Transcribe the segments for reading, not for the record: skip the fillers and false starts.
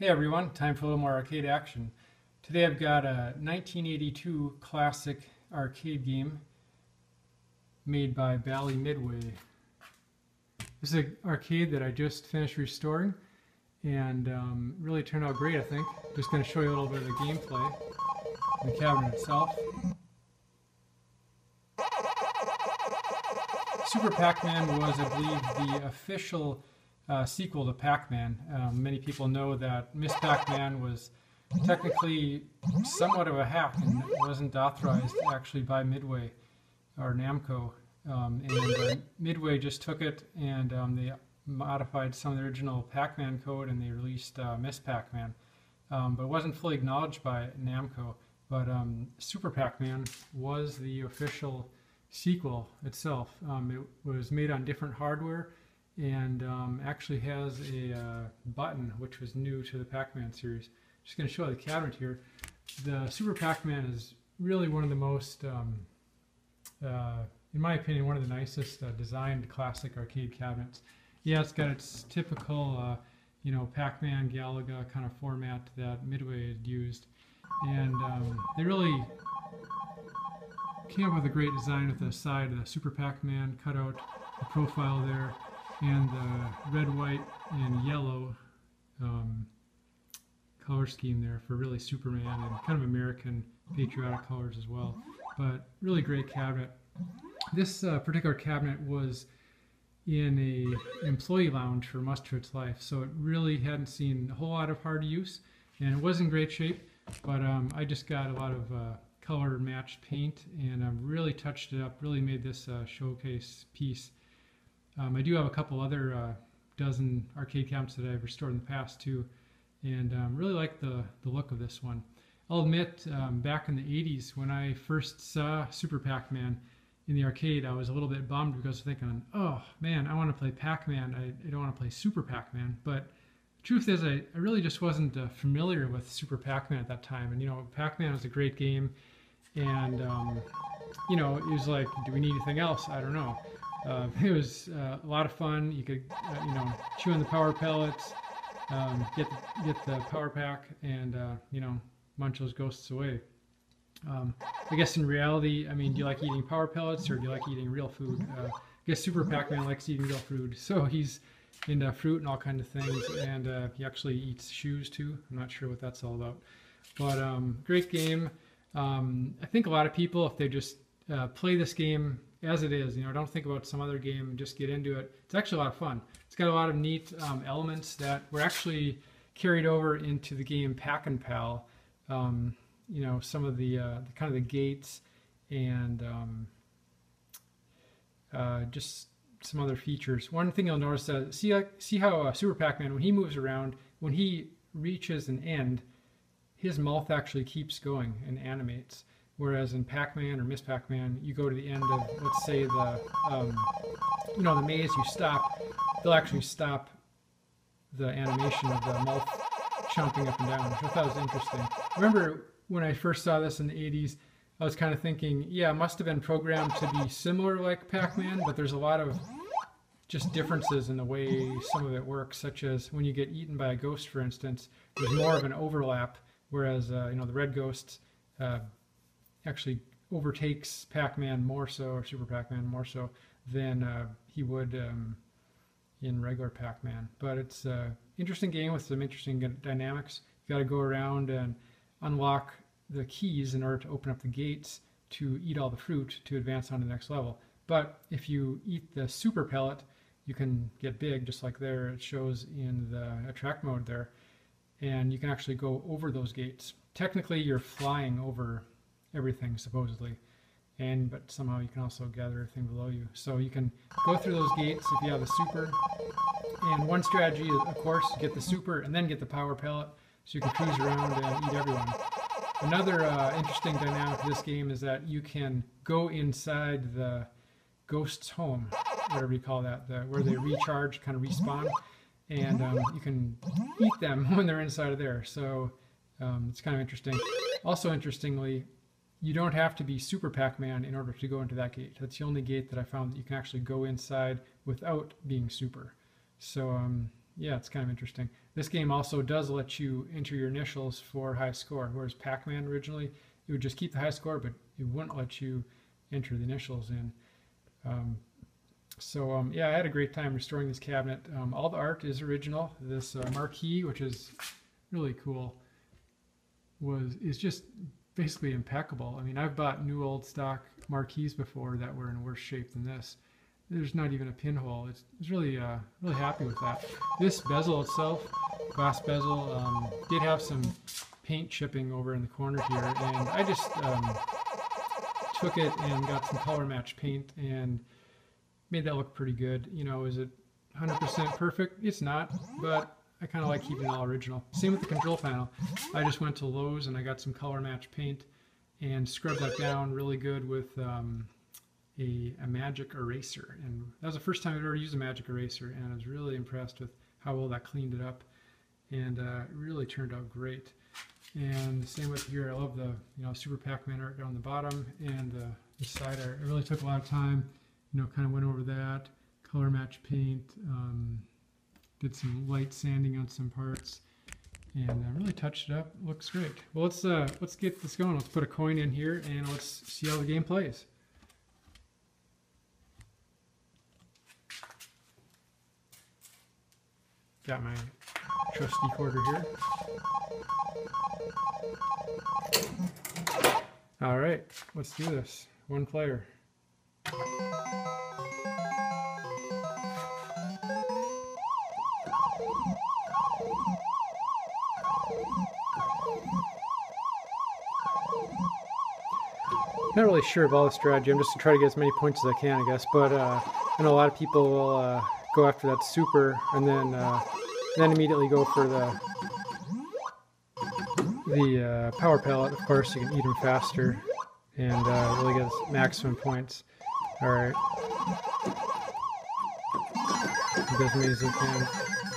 Hey everyone, time for a little more arcade action. Today I've got a 1982 classic arcade game made by Bally Midway. This is an arcade that I just finished restoring and really turned out great, I think. Just going to show you a little bit of the gameplay in the cabinet itself. Super Pac-Man was, I believe, the official sequel to Pac-Man. Many people know that Miss Pac-Man was technically somewhat of a hack and wasn't authorized actually by Midway or Namco. Midway just took it and they modified some of the original Pac-Man code and they released Miss Pac-Man. But it wasn't fully acknowledged by Namco. But Super Pac-Man was the official sequel itself. It was made on different hardware and actually has a button which was new to the Pac-Man series. Just going to show the cabinet here. The Super Pac-Man is really one of the most, in my opinion, one of the nicest designed classic arcade cabinets. Yeah, it's got its typical, Pac-Man, Galaga kind of format that Midway had used, and they really came up with a great design with the side of the Super Pac-Man cutout, the profile there, and the red, white, and yellow color scheme there for really Superman and kind of American patriotic colors as well. But really great cabinet. This particular cabinet was in a employee lounge for much of its life, so it really hadn't seen a whole lot of hard use, and it was in great shape. But I just got a lot of color matched paint and really touched it up, really made this showcase piece. I do have a couple other dozen arcade cabinets that I've restored in the past too, and really like the look of this one. I'll admit, back in the 80s when I first saw Super Pac-Man in the arcade, I was a little bit bummed because I was thinking, oh man, I want to play Pac-Man, I don't want to play Super Pac-Man. But the truth is, I really just wasn't familiar with Super Pac-Man at that time. And Pac-Man was a great game, and it was like, do we need anything else? I don't know. It was a lot of fun. You could, chew on the power pellets, get the power pack, and munch those ghosts away. I guess in reality, do you like eating power pellets or do you like eating real food? I guess Super Pac-Man likes eating real food, so he's into fruit and all kinds of things, and he actually eats shoes too. I'm not sure what that's all about, but great game. I think a lot of people, if they just play this game as it is, don't think about some other game and just get into it. It's actually a lot of fun. It's got a lot of neat elements that were actually carried over into the game Pac-N-Pal. Some of the kind of the gates and just some other features. One thing you'll notice is see how Super Pac-Man, when he moves around, when he reaches an end, his mouth actually keeps going and animates. Whereas in Pac-Man or Miss Pac-Man, you go to the end of, let's say, the maze, you stop, they'll actually stop the animation of the mouth chomping up and down, which I thought was interesting. I remember when I first saw this in the 80s, I was kind of thinking, yeah, it must have been programmed to be similar like Pac-Man, but there's a lot of just differences in the way some of it works, such as when you get eaten by a ghost, for instance, there's more of an overlap, whereas the red ghost actually overtakes Pac-Man more so, or Super Pac-Man more so, than he would in regular Pac-Man. But it's an interesting game with some interesting dynamics. You got to go around and unlock the keys in order to open up the gates to eat all the fruit to advance on to the next level. But if you eat the super pellet, you can get big, just like there it shows in the attract mode there, and you can actually go over those gates. Technically you're flying over everything supposedly, but somehow you can also gather everything below you. So you can go through those gates if you have a super, and one strategy is, of course, get the super and then get the power pellet so you can cruise around and eat everyone. Another interesting dynamic of this game is that you can go inside the ghost's home, whatever you call that, where they recharge, kind of respawn, and you can eat them when they're inside of there. So it's kind of interesting. Also interestingly, you don't have to be Super Pac-Man in order to go into that gate. That's the only gate that I found that you can actually go inside without being super. So yeah, it's kind of interesting. This game also does let you enter your initials for high score, whereas Pac-Man originally, it would just keep the high score, but it wouldn't let you enter the initials in. Yeah, I had a great time restoring this cabinet. All the art is original. This marquee, which is really cool, is just basically impeccable. I mean, I've bought new old stock marquees before that were in worse shape than this. There's not even a pinhole. It's really really happy with that. This bezel itself, glass bezel, did have some paint chipping over in the corner here, and I just took it and got some color match paint and made that look pretty good. You know, is it 100% perfect? It's not, but I kind of like keeping it all original. Same with the control panel. I just went to Lowe's and I got some color match paint and scrubbed that down really good with a magic eraser. And that was the first time I'd ever used a magic eraser, and I was really impressed with how well that cleaned it up, and it really turned out great. And the same with here. I love the Super Pac-Man art down the bottom and the side art. It really took a lot of time. Kind of went over that, color match paint, did some light sanding on some parts, and really touched it up. Looks great. Well, let's get this going. Let's put a coin in here and let's see how the game plays. Got my trusty quarter here. All right, let's do this. One player. Not really sure of all the strategy. I'm just to try to get as many points as I can, I guess. But I know a lot of people will go after that super and then immediately go for the power pellet. Of course, you can eat them faster and really get maximum points. All right, do as many as you can.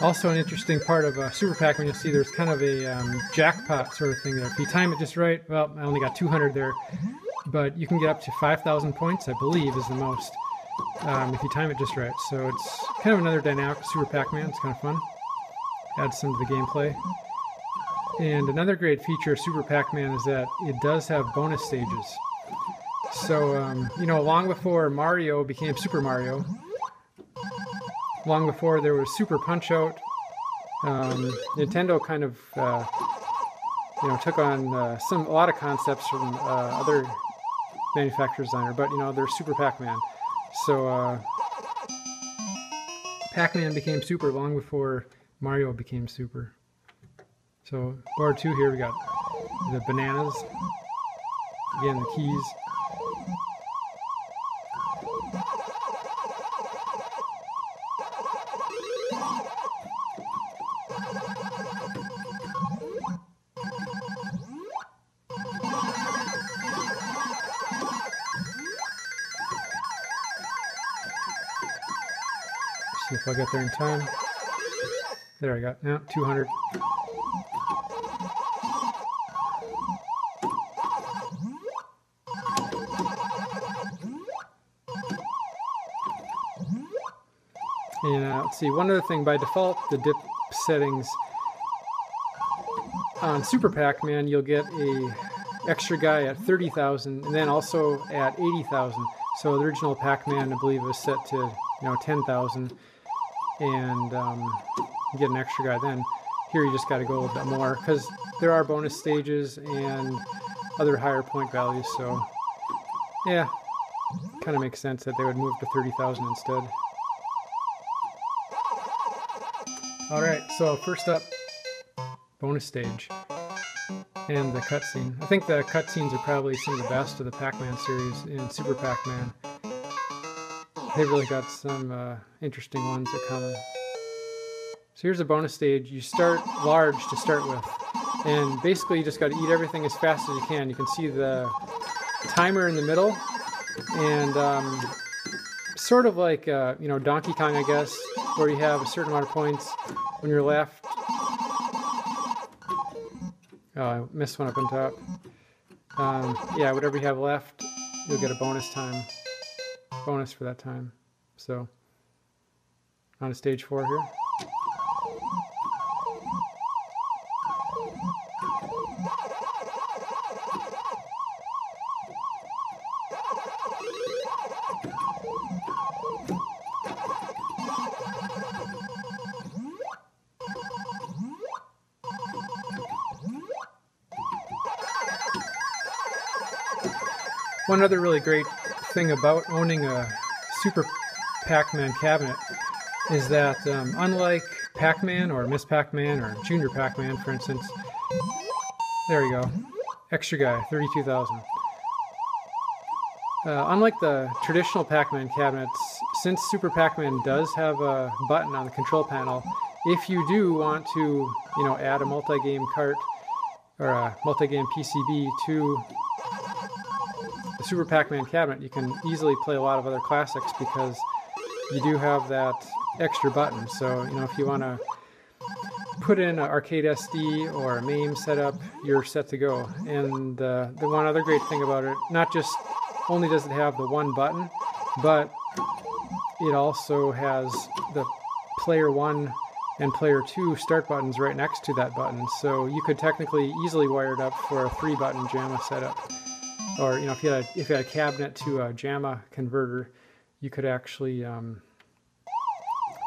Also, an interesting part of Super Pac-Man, you'll see there's kind of a jackpot sort of thing there. If you time it just right, well, I only got 200 there. But you can get up to 5,000 points, I believe, is the most, if you time it just right. So it's kind of another dynamic Super Pac-Man. It's kind of fun. Adds some to the gameplay. And another great feature of Super Pac-Man is that it does have bonus stages. So, long before Mario became Super Mario, long before there was Super Punch-Out, Nintendo kind of, took on a lot of concepts from other manufacturers on there, but they're Super Pac-Man. So Pac-Man became Super long before Mario became Super. So board 2 here, we got the bananas, again the keys. See if I get there in time. There I got, now 200. And let's see, one other thing, by default, the dip settings on Super Pac-Man, you'll get a extra guy at 30,000 and then also at 80,000. So the original Pac-Man, I believe, was set to 10,000. And you get an extra guy then. Here you just got to go a little bit more because there are bonus stages and other higher point values. So yeah, kind of makes sense that they would move to 30,000 instead. All right, so first up, bonus stage and the cutscene. I think the cutscenes are probably some of the best of the Pac-Man series in Super Pac-Man. They've really got some interesting ones that come. So here's a bonus stage. You start large to start with, and basically you just got to eat everything as fast as you can. You can see the timer in the middle, and sort of like Donkey Kong, I guess, where you have a certain amount of points when you're left. Oh, I missed one up on top. Yeah, whatever you have left, you'll get a bonus for that time. So on to stage 4 here. One other really great thing about owning a Super Pac-Man cabinet is that unlike Pac-Man or Miss Pac-Man or Junior Pac-Man, for instance, there you go, extra guy, 32,000. Unlike the traditional Pac-Man cabinets, since Super Pac-Man does have a button on the control panel, if you do want to, add a multi-game cart or a multi-game PCB to the Super Pac-Man cabinet, you can easily play a lot of other classics because you do have that extra button. So, if you want to put in an arcade SD or a MAME setup, you're set to go. And the one other great thing about it, not just only does it have the one button, but it also has the player 1 and player 2 start buttons right next to that button. So you could technically easily wire it up for a 3-button JAMA setup. Or if you had a cabinet to a JAMA converter, you could actually do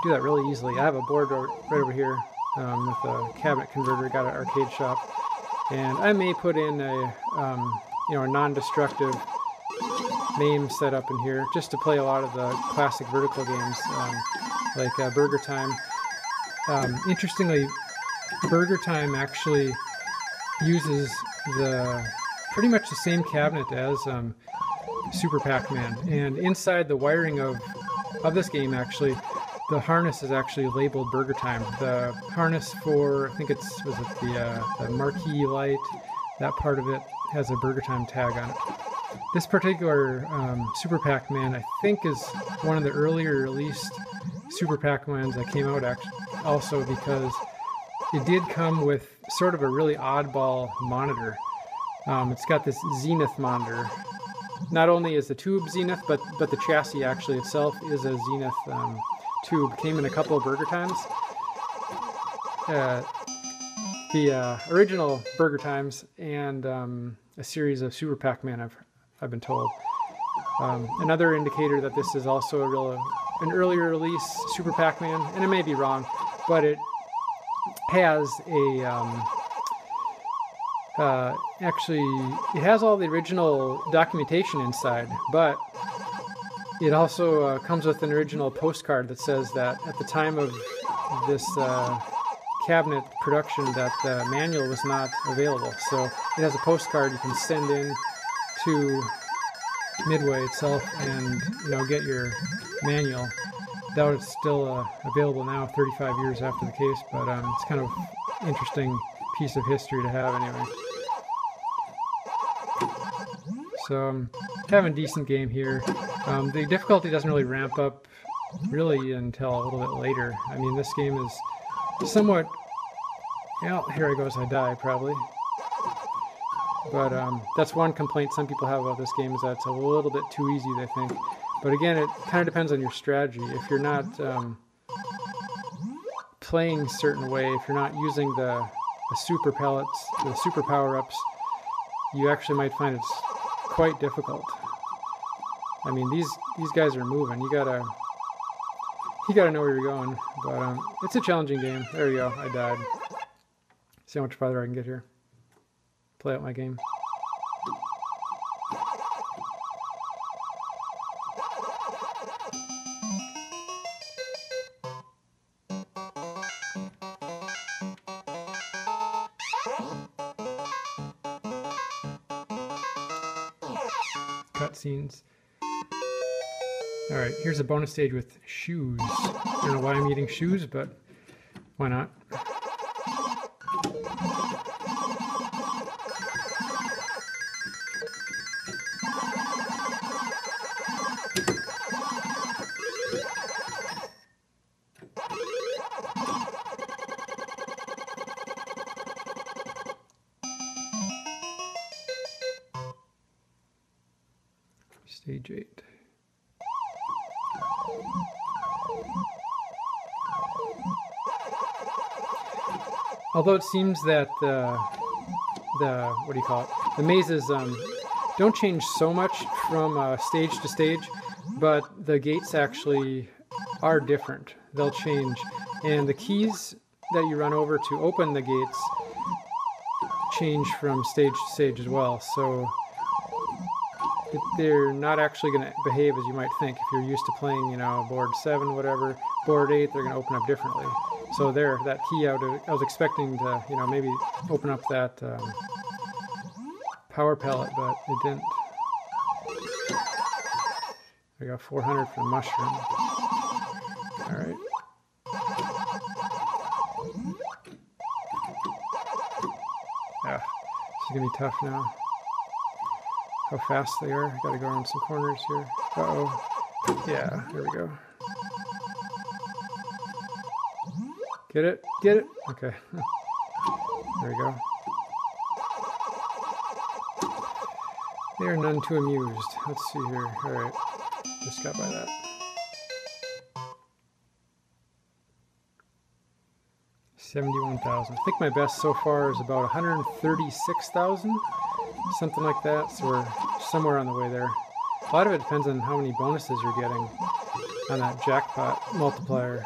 that really easily. I have a board right over here with a cabinet converter. Got an arcade shop, and I may put in a a non-destructive MAME setup in here just to play a lot of the classic vertical games like Burger Time. Interestingly, Burger Time actually uses pretty much the same cabinet as Super Pac-Man, and inside the wiring of this game, actually, the harness is actually labeled Burger Time. The harness for, I think the marquee light, that part of it has a Burger Time tag on it. This particular Super Pac-Man, I think, is one of the earlier released Super Pac-Mans that came out also because it did come with sort of a really oddball monitor. It's got this Zenith monitor. Not only is the tube Zenith, but the chassis actually itself is a Zenith tube. Came in a couple of Burger Times. The original Burger Times and a series of Super Pac-Man, I've been told. Another indicator that this is also an earlier release Super Pac-Man, and it may be wrong, but it has it has all the original documentation inside, but it also comes with an original postcard that says that at the time of this cabinet production that the manual was not available. So it has a postcard you can send in to Midway itself and get your manual. Doubt it's still available now 35 years after the case, but it's kind of interesting piece of history to have anyway. So having a decent game here. The difficulty doesn't really ramp up really until a little bit later. I mean, this game is somewhat, here I goes, I die probably. But that's one complaint some people have about this game, is that it's a little bit too easy, they think. But again, it kind of depends on your strategy. If you're not playing a certain way, if you're not using the super pellets, the super power-ups, you actually might find it's quite difficult. I mean, these guys are moving. You gotta know where you're going. But it's a challenging game. There you go. I died. See how much farther I can get here. Play out my game. Cutscenes. Alright, here's a bonus stage with shoes. I don't know why I'm eating shoes, but why not? Stage 8. Although it seems that the mazes don't change so much from stage to stage, but the gates actually are different. They'll change, and the keys that you run over to open the gates change from stage to stage as well. So they're not actually going to behave as you might think. If you're used to playing, you know, board 7, whatever, board 8, they're going to open up differently. So there, that key I was expecting to, you know, maybe open up that power pellet, but it didn't. I got 400 for the mushroom. All right. Yeah, this is gonna be tough now. How fast they are. I gotta go around some corners here. Uh-oh. Yeah, there we go. Get it? Get it? Okay. There we go. They are none too amused. Let's see here. All right. Just got by that. $71,000. I think my best so far is about 136,000, something like that. So we're somewhere on the way there. A lot of it depends on how many bonuses you're getting on that jackpot multiplier.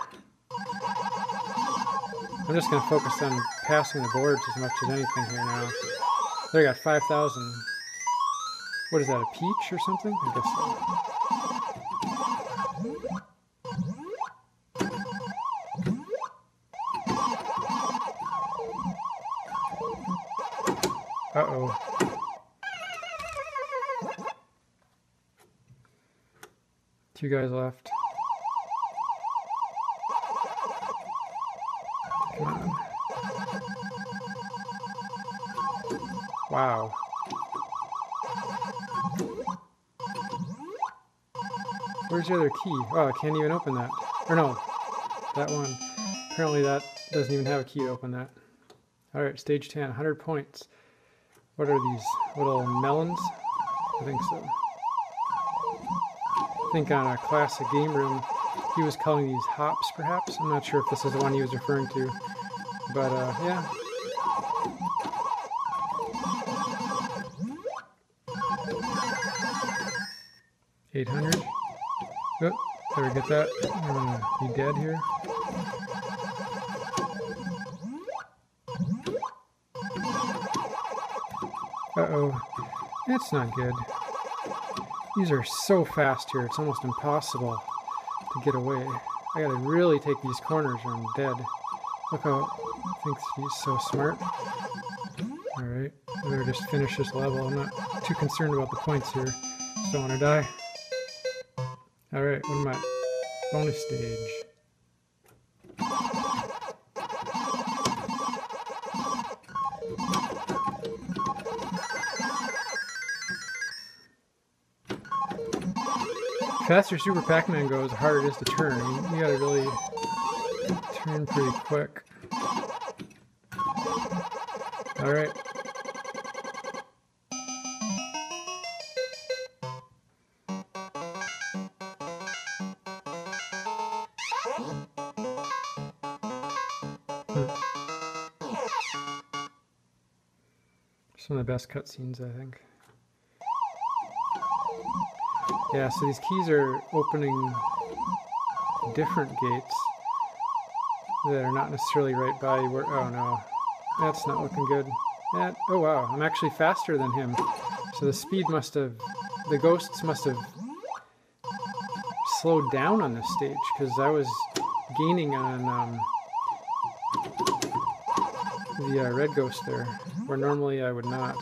I'm just going to focus on passing the boards as much as anything here now. There, I got 5,000. What is that, a peach or something? I guess so. Uh-oh. Two guys left. Come on. Wow. Where's the other key? Oh, I can't even open that. Or no, that one. Apparently that doesn't even have a key to open that. Alright, stage 10, 100 points. What are these? Little melons? I think so. I think on a classic game room, he was calling these hops, perhaps. I'm not sure if this is the one he was referring to. But, yeah. $800. Oh, better get that. I'm gonna be dead here. Uh-oh. That's not good. These are so fast here, it's almost impossible to get away. I gotta really take these corners or I'm dead. Look how he thinks he's so smart. Alright, I better just finish this level. I'm not too concerned about the points here. Just don't want to die. Alright, what am I? Bonus stage. The faster Super Pac-Man goes, the harder it is to turn. I mean, you gotta really turn pretty quick. Alright. Some of the best cutscenes, I think. Yeah, so these keys are opening different gates that are not necessarily right by where... Oh no, that's not looking good. Oh wow, I'm actually faster than him. So the speed must have... The ghosts must have slowed down on this stage, because I was gaining on the red ghost there, where normally I would not.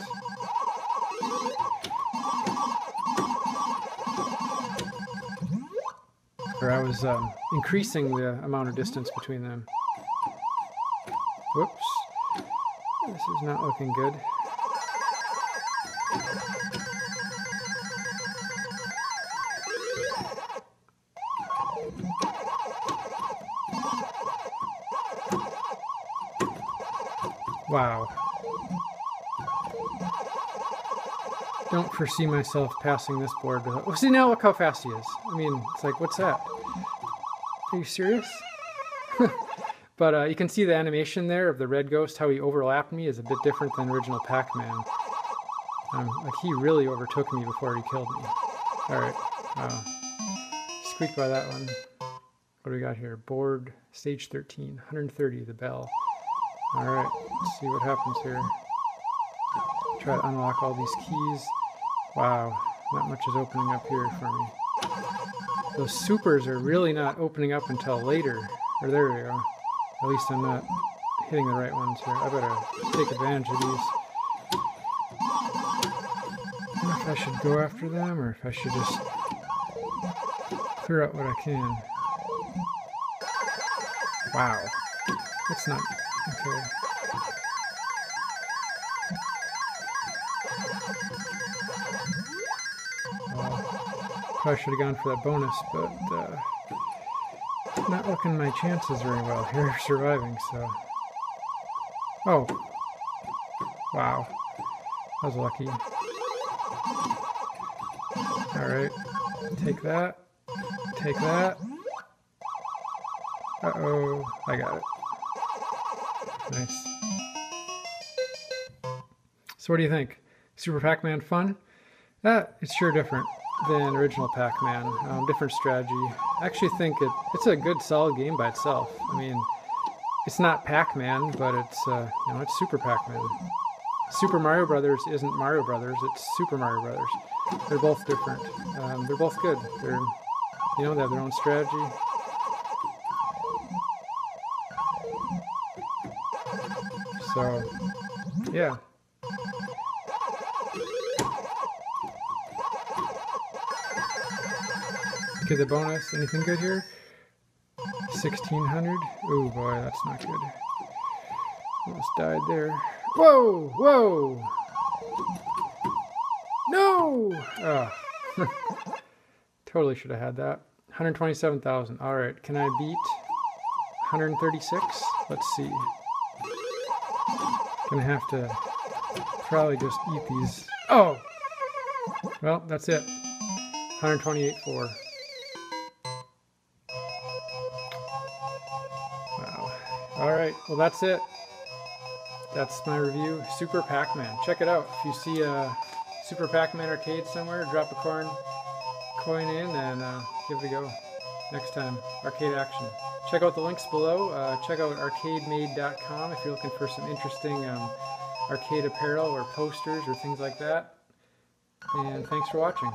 Or I was increasing the amount of distance between them. Whoops. This is not looking good. Wow. Don't foresee myself passing this board without... Oh, see, now look how fast he is. I mean, it's like, what's that? Are you serious? But you can see the animation there of the red ghost, how he overlapped me is a bit different than original Pac-Man. Like, he really overtook me before he killed me. Alright, wow. Squeaked by that one. What do we got here? Board, stage 13, 130, the bell. Alright, let's see what happens here. Try to unlock all these keys. Wow, Not much is opening up here for me. Those supers are really not opening up until later. Or there we go. At least I'm not hitting the right ones here. I better take advantage of these. I don't know if I should go after them or if I should just clear out what I can. Wow. That's not... okay. Probably should have gone for that bonus, but not looking my chances very well here of surviving, so... oh! Wow. I was lucky. Alright. Take that. Take that. Uh-oh. I got it. Nice. So what do you think? Super Pac-Man fun? It's sure different than original Pac-Man. Different strategy. I actually think it's a good solid game by itself. I mean, it's not Pac-Man, but it's it's Super Pac-Man. Super Mario Brothers isn't Mario Brothers, it's Super Mario Brothers. They're both different. They're both good. They're, they have their own strategy. So, yeah. Okay, the bonus. Anything good here? 1,600. Oh boy, that's not good. Almost died there. Whoa! Whoa! No! Oh. Totally should have had that. 127,000. All right, can I beat 136? Let's see. Gonna have to probably just eat these. Oh! Well, that's it. 128.4. Wow. Alright, well that's it. That's my review. Super Pac-Man. Check it out. If you see a Super Pac-Man arcade somewhere, drop a coin in and give it a go next time. Arcade action. Check out the links below. Check out arcademade.com if you're looking for some interesting arcade apparel or posters or things like that. And thanks for watching.